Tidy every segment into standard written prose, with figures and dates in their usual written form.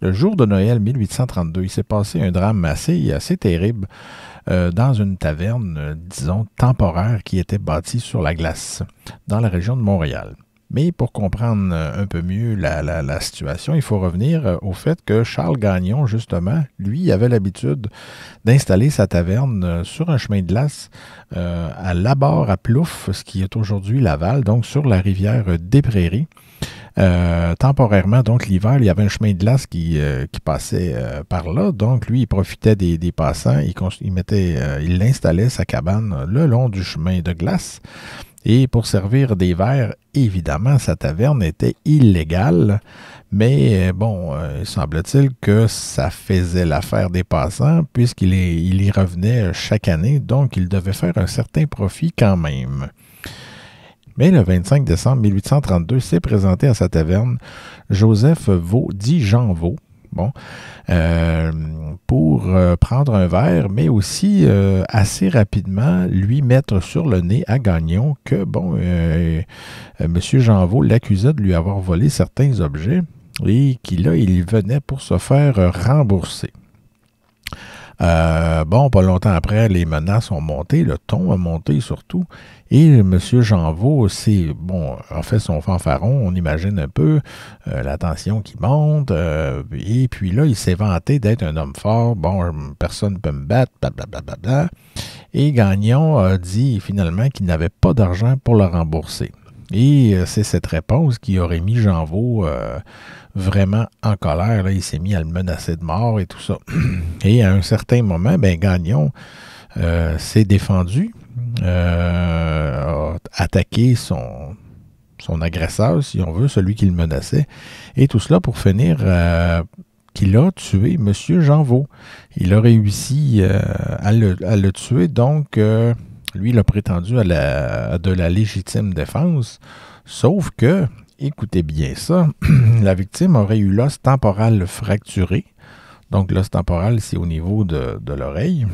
le jour de Noël 1832, il s'est passé un drame assez terrible dans une taverne, disons, temporaire qui était bâtie sur la glace dans la région de Montréal. Mais pour comprendre un peu mieux la situation, il faut revenir au fait que Charles Gagnon, justement, lui, avait l'habitude d'installer sa taverne sur un chemin de glace à Laborde à Plouffe, ce qui est aujourd'hui Laval, donc sur la rivière des Prairies. Temporairement, donc l'hiver, il y avait un chemin de glace qui passait par là. Donc, lui, il profitait des passants. Il installait sa cabane le long du chemin de glace. Et pour servir des verres, évidemment, sa taverne était illégale. Mais bon, semble-t-il que ça faisait l'affaire des passants puisqu'il y revenait chaque année. Donc, il devait faire un certain profit quand même. Mais le 25 décembre 1832, s'est présenté à sa taverne Joseph Vaux, dit Jean Vaux, pour prendre un verre, mais aussi assez rapidement lui mettre sur le nez à Gagnon que, M. Jean Vaux l'accusait de lui avoir volé certains objets et qu'il il venait pour se faire rembourser. Pas longtemps après, les menaces ont monté, le ton a monté surtout, et M. Jean Vaux a fait son fanfaron, on imagine un peu la tension qui monte, et puis là, il s'est vanté d'être un homme fort, personne ne peut me battre, blablabla, et Gagnon a dit finalement qu'il n'avait pas d'argent pour le rembourser. Et c'est cette réponse qui aurait mis Jean Vaux vraiment en colère. Là, il s'est mis à le menacer de mort et tout ça. Et à un certain moment, Gagnon s'est défendu, a attaqué son agresseur, si on veut, celui qui le menaçait. Et tout cela pour finir qu'il a tué M. Jean Vaux. Il a réussi à le tuer, donc lui, il a prétendu à de la légitime défense, sauf que, écoutez bien ça, la victime aurait eu l'os temporal fracturé. Donc, l'os temporal, c'est au niveau de l'oreille.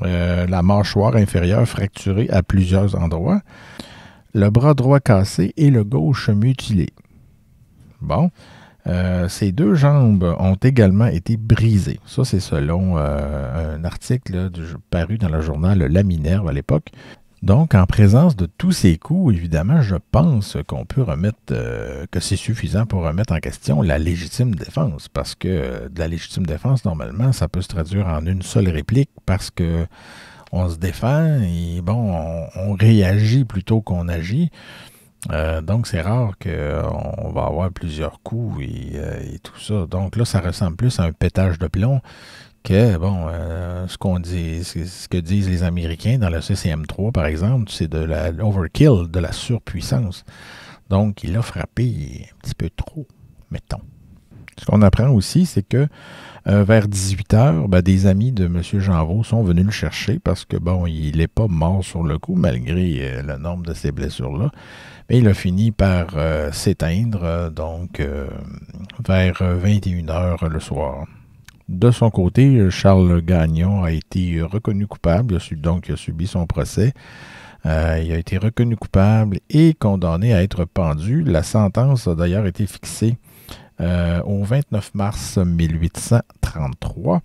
La mâchoire inférieure fracturée à plusieurs endroits. Le bras droit cassé et le gauche mutilé. Ces deux jambes ont également été brisées. Ça, c'est selon un article paru dans le journal La Minerve à l'époque. Donc, en présence de tous ces coups, évidemment, je pense qu'on peut que c'est suffisant pour remettre en question la légitime défense. Parce que de la légitime défense, normalement, ça peut se traduire en une seule réplique parce que on se défend et on réagit plutôt qu'on agit. Donc, c'est rare qu'on va avoir plusieurs coups et tout ça. Donc là, ça ressemble plus à un pétage de plomb que, ce que disent les Américains dans le CCM-3, par exemple, c'est de la overkill, de la surpuissance. Donc, il a frappé un petit peu trop, mettons. Ce qu'on apprend aussi, c'est que vers 18 h, des amis de M. Jean Vaux sont venus le chercher parce que, il n'est pas mort sur le coup, malgré le nombre de ces blessures-là. Mais il a fini par s'éteindre, vers 21 h le soir. De son côté, Charles Gagnon a été reconnu coupable, il a subi son procès. Il a été reconnu coupable et condamné à être pendu. La sentence a d'ailleurs été fixée au 29 mars 1833.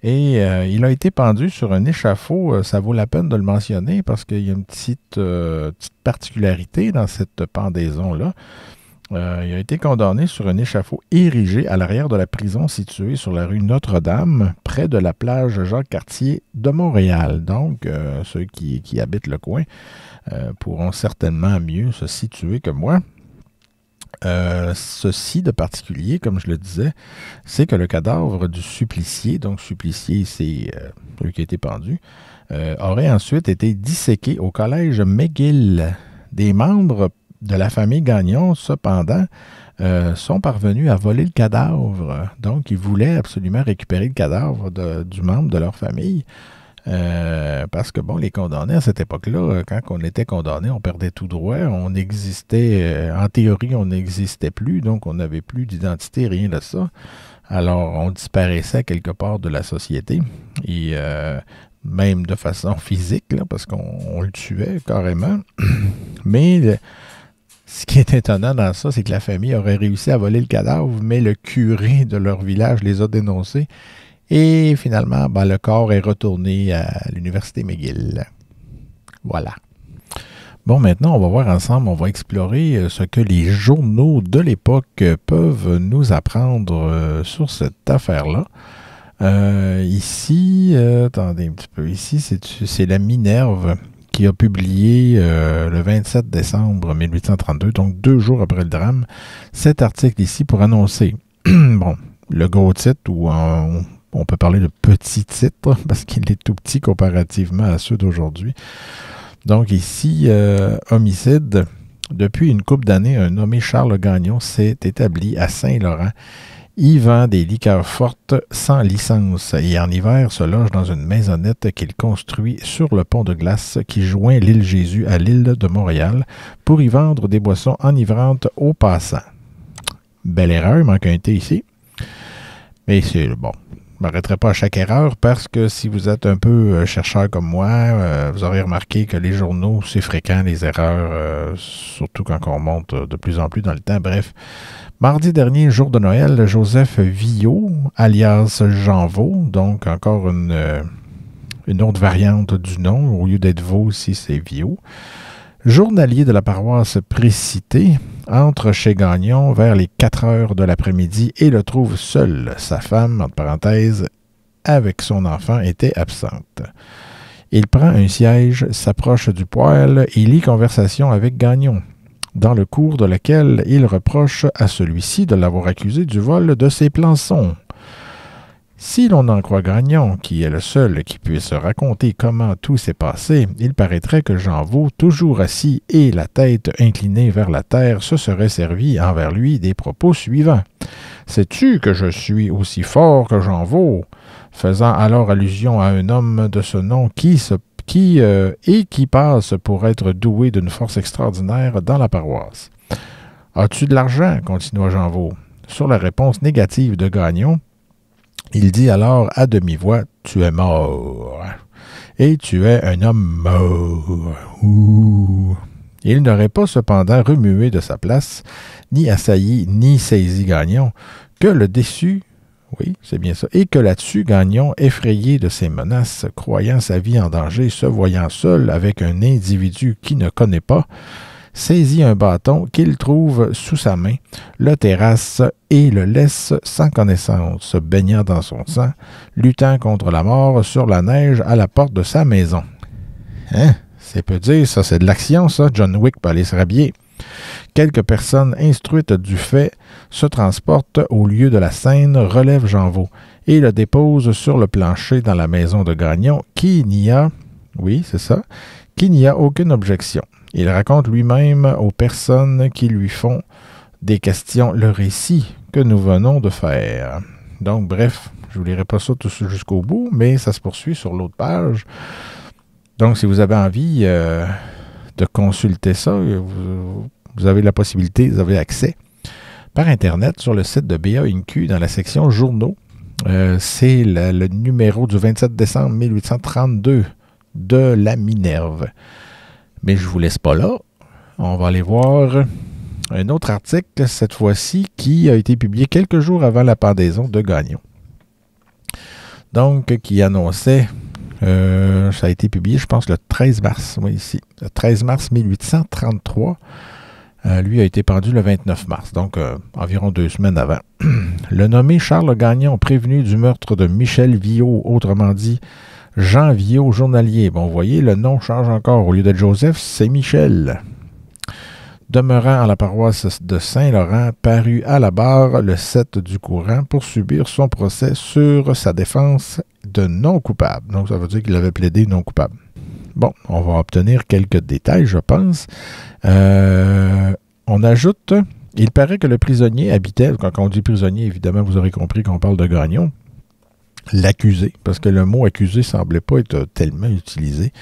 Et il a été pendu sur un échafaud, ça vaut la peine de le mentionner parce qu'il y a une petite particularité dans cette pendaison-là. Il a été condamné sur un échafaud érigé à l'arrière de la prison située sur la rue Notre-Dame, près de la plage Jacques-Cartier de Montréal. Donc, ceux qui habitent le coin pourront certainement mieux se situer que moi. Ceci de particulier, comme je le disais, c'est que le cadavre du supplicié, donc supplicié, c'est celui qui a été pendu, aurait ensuite été disséqué au collège McGill. Des membres de la famille Gagnon, cependant, sont parvenus à voler le cadavre. Donc, ils voulaient absolument récupérer le cadavre du membre de leur famille. Parce que, les condamnés à cette époque-là, quand on était condamné, on perdait tout droit. On existait, en théorie, on n'existait plus, donc on n'avait plus d'identité, rien de ça. Alors, on disparaissait quelque part de la société, et même de façon physique, là, parce qu'on le tuait carrément. Mais Ce qui est étonnant dans ça, c'est que la famille aurait réussi à voler le cadavre, mais le curé de leur village les a dénoncés. Et finalement, ben, le corps est retourné à l'université McGill. Voilà. Bon, maintenant, on va voir ensemble, on va explorer ce que les journaux de l'époque peuvent nous apprendre sur cette affaire-là. Ici, attendez un petit peu, ici, c'est la Minerve qui a publié le 27 décembre 1832, donc 2 jours après le drame, cet article ici pour annoncer, bon, le gros titre, ou on peut parler de petit titre, parce qu'il est tout petit comparativement à ceux d'aujourd'hui. Donc ici, homicide. Depuis une couple d'années, un nommé Charles Gagnon s'est établi à Saint-Laurent. Il vend des liqueurs fortes sans licence et en hiver se loge dans une maisonnette qu'il construit sur le pont de glace qui joint l'île Jésus à l'île de Montréal pour y vendre des boissons enivrantes aux passants. Belle erreur, il manque un thé ici. Mais c'est bon. Je ne m'arrêterai pas à chaque erreur parce que si vous êtes un peu chercheur comme moi, vous aurez remarqué que les journaux, c'est fréquent, les erreurs, surtout quand on monte de plus en plus dans le temps. Bref, mardi dernier, jour de Noël, Joseph Viault, alias Janvaux, donc encore une autre variante du nom, au lieu d'être Vaux, ici c'est Viault, journalier de la paroisse Précité, entre chez Gagnon vers les 4 heures de l'après-midi et le trouve seul. Sa femme, entre parenthèses, avec son enfant, était absente. Il prend un siège, s'approche du poêle et lit conversation avec Gagnon, dans le cours de laquelle il reproche à celui-ci de l'avoir accusé du vol de ses plançons. Si l'on en croit Gagnon, qui est le seul qui puisse raconter comment tout s'est passé, il paraîtrait que Janvaux, toujours assis et la tête inclinée vers la terre, se serait servi envers lui des propos suivants. « Sais-tu que je suis aussi fort que Janvaux ?» faisant alors allusion à un homme de ce nom qui passe pour être doué d'une force extraordinaire dans la paroisse. « As-tu de l'argent ?» continua Janvaux. Sur la réponse négative de Gagnon, il dit alors à demi-voix, « Tu es mort, et tu es un homme mort. » Ouh. Il n'aurait pas cependant remué de sa place, ni assailli, ni saisi Gagnon, que le déçu, oui, c'est bien ça, et que là-dessus, Gagnon, effrayé de ses menaces, croyant sa vie en danger, se voyant seul avec un individu qu'il ne connaît pas, saisit un bâton qu'il trouve sous sa main, le terrasse et le laisse sans connaissance, se baignant dans son sang, luttant contre la mort sur la neige à la porte de sa maison. Hein? C'est peu dire, ça c'est de l'action, ça. John Wick peut aller se rhabiller. Quelques personnes instruites du fait se transportent au lieu de la scène, relèvent Janvaux et le déposent sur le plancher dans la maison de Gagnon, qui n'y a aucune objection. Il raconte lui-même aux personnes qui lui font des questions le récit que nous venons de faire. Donc, bref, je ne vous lirai pas ça tout jusqu'au bout, mais ça se poursuit sur l'autre page. Donc, si vous avez envie de consulter ça, vous avez la possibilité, vous avez accès par Internet sur le site de BAINQ dans la section Journaux. C'est le numéro du 27 décembre 1832 de la Minerve. Mais je ne vous laisse pas là. On va aller voir un autre article, cette fois-ci, qui a été publié quelques jours avant la pendaison de Gagnon. Donc, qui annonçait, ça a été publié, je pense, le 13 mars, oui, ici, le 13 mars 1833. Lui a été pendu le 29 mars, donc environ 2 semaines avant. Le nommé Charles Gagnon, prévenu du meurtre de Michel Viault, autrement dit, Jean Viault, journalier. Bon, vous voyez, le nom change encore. Au lieu de Joseph, c'est Michel. Demeurant à la paroisse de Saint-Laurent, parut à la barre le 7 du courant pour subir son procès sur sa défense de non coupable. Donc, ça veut dire qu'il avait plaidé non coupable. Bon, on va obtenir quelques détails, je pense. On ajoute, il paraît que le prisonnier habitait, quand on dit prisonnier, évidemment, vous aurez compris qu'on parle de Gagnon, l'accusé, parce que le mot accusé ne semblait pas être tellement utilisé.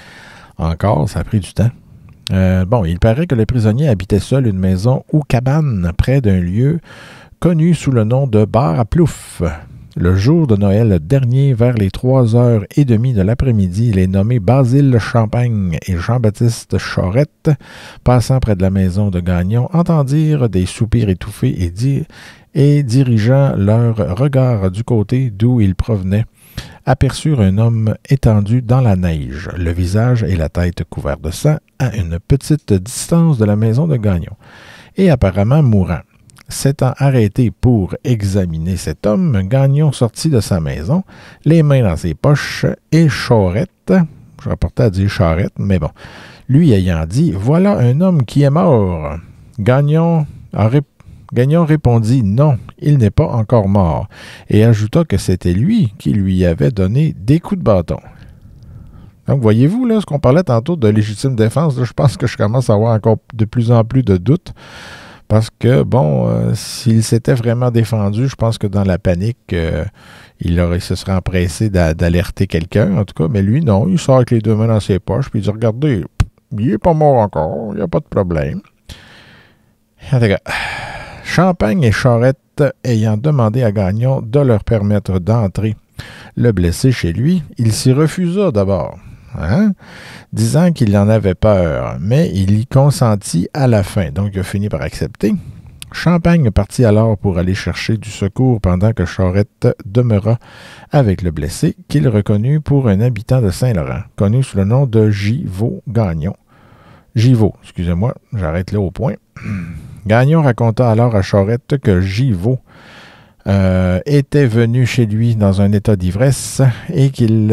Encore, ça a pris du temps. Il paraît que le prisonnier habitait seul une maison ou cabane près d'un lieu connu sous le nom de bar à plouf. Le jour de Noël dernier, vers les 3h30 de l'après-midi, les nommés Basile Champagne et Jean-Baptiste Charette, passant près de la maison de Gagnon, entendirent des soupirs étouffés et dirigeant leur regard du côté d'où ils provenaient, aperçurent un homme étendu dans la neige, le visage et la tête couverts de sang, à une petite distance de la maison de Gagnon, et apparemment mourant. S'étant arrêté pour examiner cet homme, Gagnon sortit de sa maison, les mains dans ses poches, et Charette, je rapportais à dire Charette, mais bon, lui ayant dit « Voilà un homme qui est mort », Gagnon répondit « Non, il n'est pas encore mort », et ajouta que c'était lui qui lui avait donné des coups de bâton. Donc, voyez-vous, là, ce qu'on parlait tantôt de légitime défense, là, je pense que je commence à avoir encore de plus en plus de doutes. Parce que, bon, s'il s'était vraiment défendu, je pense que dans la panique, il se serait empressé d'alerter quelqu'un, en tout cas. Mais lui, non, il sort avec les deux mains dans ses poches, puis il dit « Regardez, il n'est pas mort encore, il n'y a pas de problème. » En tout cas, Champagne et Charette ayant demandé à Gagnon de leur permettre d'entrer le blessé chez lui, il s'y refusa d'abord. Disant qu'il en avait peur, mais il y consentit à la fin, donc il a fini par accepter. Champagne partit alors pour aller chercher du secours pendant que Charette demeura avec le blessé, qu'il reconnut pour un habitant de Saint-Laurent, connu sous le nom de Givot Gagnon. Givot, excusez-moi, j'arrête là au point. Gagnon raconta alors à Charette que Givot était venu chez lui dans un état d'ivresse et qu'il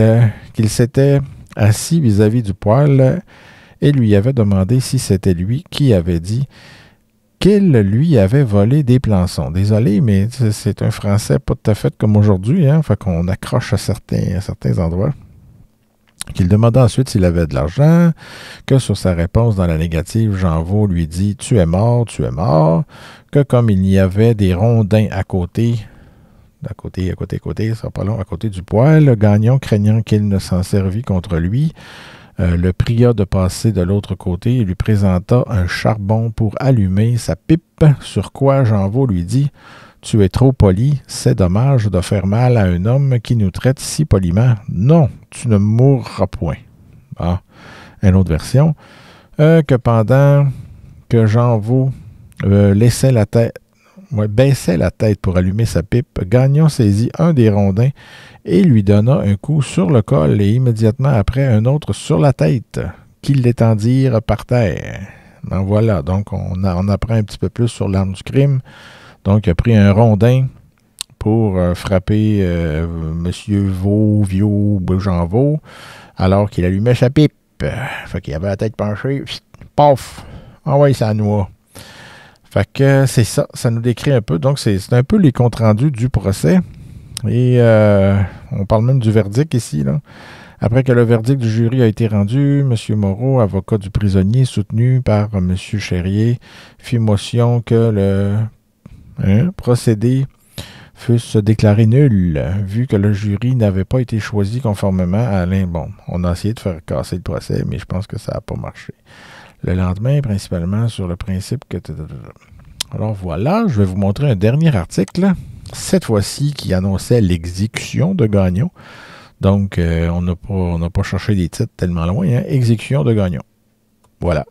s'était assis vis-à-vis du poêle et lui avait demandé si c'était lui qui avait dit qu'il lui avait volé des plançons. Désolé, mais c'est un français pas tout à fait comme aujourd'hui, hein, fait qu'on accroche à certains endroits. Qu'il demanda ensuite s'il avait de l'argent, que sur sa réponse dans la négative, Jeanvaux lui dit « Tu es mort, que comme il y avait des rondins à côté, ça sera pas long, à côté du poêle, Gagnon, craignant qu'il ne s'en servît contre lui, le pria de passer de l'autre côté et lui présenta un charbon pour allumer sa pipe, sur quoi Jeanvaux lui dit « Tu es trop poli, c'est dommage de faire mal à un homme qui nous traite si poliment. Non, tu ne mourras point. » Ah, une autre version, que pendant que Jeanvaux baissait la tête pour allumer sa pipe, Gagnon saisit un des rondins et lui donna un coup sur le col et immédiatement après un autre sur la tête, qu'il l'étendirent par terre. Ben voilà, donc on apprend un petit peu plus sur l'arme du crime. Donc il a pris un rondin pour frapper M. Jeanvaux alors qu'il allumait sa pipe. Fait qu'il avait la tête penchée, paf! Ah ouais, ça noie. Fait que c'est ça, ça nous décrit un peu. Donc, c'est un peu les comptes rendus du procès. Et on parle même du verdict ici, là. Après que le verdict du jury a été rendu, M. Moreau, avocat du prisonnier, soutenu par M. Chérier, fit motion que le procédé fût déclaré nul, vu que le jury n'avait pas été choisi conformément à Bon, on a essayé de faire casser le procès, mais je pense que ça n'a pas marché. Le lendemain, principalement sur le principe que... Alors voilà, je vais vous montrer un dernier article, cette fois-ci qui annonçait l'exécution de Gagnon. Donc, on n'a pas cherché des titres tellement loin, hein? Exécution de Gagnon. Voilà.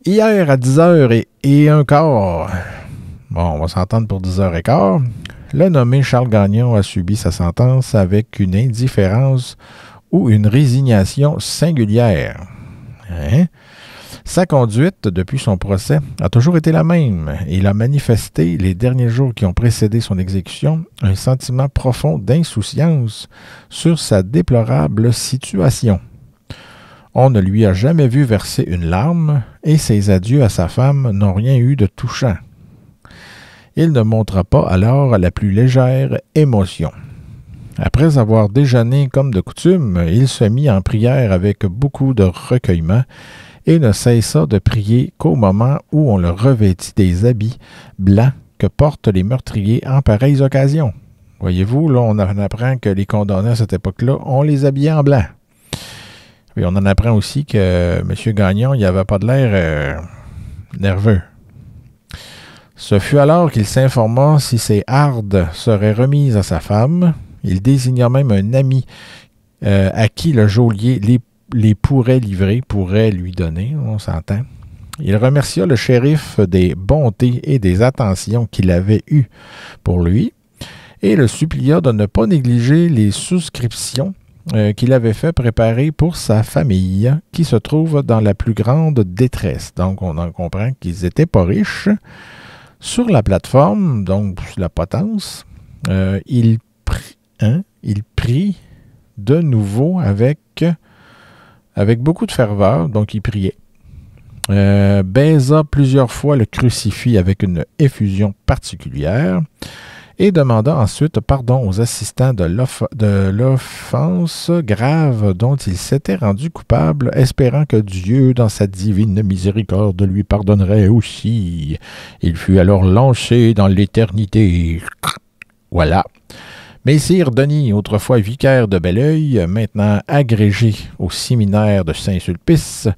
Hier à 10h15, bon, on va s'entendre pour 10h15, le nommé Charles Gagnon a subi sa sentence avec une indifférence ou une résignation singulière. Hein? Sa conduite, depuis son procès, a toujours été la même et il a manifesté, les derniers jours qui ont précédé son exécution, un sentiment profond d'insouciance sur sa déplorable situation. On ne lui a jamais vu verser une larme et ses adieux à sa femme n'ont rien eu de touchant. Il ne montra pas alors la plus légère émotion. Après avoir déjeuné comme de coutume, il se mit en prière avec beaucoup de recueillement et ne cessa de prier qu'au moment où on le revêtit des habits blancs que portent les meurtriers en pareilles occasions. Voyez-vous, là, on en apprend que les condamnés à cette époque-là, on les habillait en blanc. Et on en apprend aussi que M. Gagnon, il n'avait pas de l'air nerveux. Ce fut alors qu'il s'informa si ses hardes seraient remises à sa femme. Il désigna même un ami à qui le geôlier les pourrait livrer, pourrait lui donner, on s'entend. Il remercia le shérif des bontés et des attentions qu'il avait eues pour lui et le supplia de ne pas négliger les souscriptions qu'il avait fait préparer pour sa famille qui se trouve dans la plus grande détresse. Donc, on en comprend qu'ils n'étaient pas riches. Sur la plateforme, donc la potence, il prie de nouveau avec beaucoup de ferveur, donc il priait. Baisa plusieurs fois le crucifix avec une effusion particulière et demanda ensuite pardon aux assistants de l'offense grave dont il s'était rendu coupable, espérant que Dieu, dans sa divine miséricorde, lui pardonnerait aussi. Il fut alors lancé dans l'éternité. Voilà. Messire Denis, autrefois vicaire de Belleuil, maintenant agrégé au séminaire de Saint-Sulpice,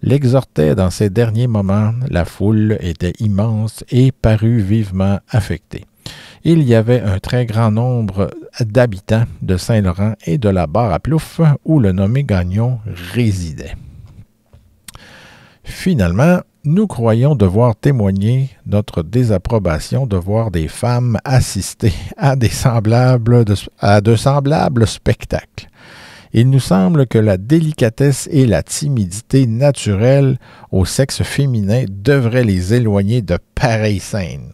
l'exhortait dans ses derniers moments. La foule était immense et parut vivement affectée. Il y avait un très grand nombre d'habitants de Saint-Laurent et de la Barre-à-Plouffe, où le nommé Gagnon résidait. Finalement, nous croyons devoir témoigner notre désapprobation de voir des femmes assister à de semblables spectacles. Il nous semble que la délicatesse et la timidité naturelles au sexe féminin devraient les éloigner de pareilles scènes.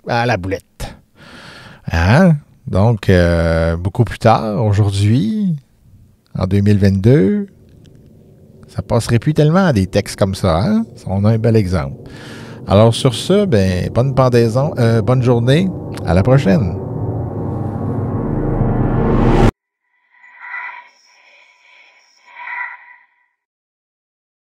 À la boulette. Hein? Donc, beaucoup plus tard, aujourd'hui, en 2022, ça passerait plus tellement à des textes comme ça, hein? On a un bel exemple. Alors sur ce, bonne pendaison, bonne journée, à la prochaine.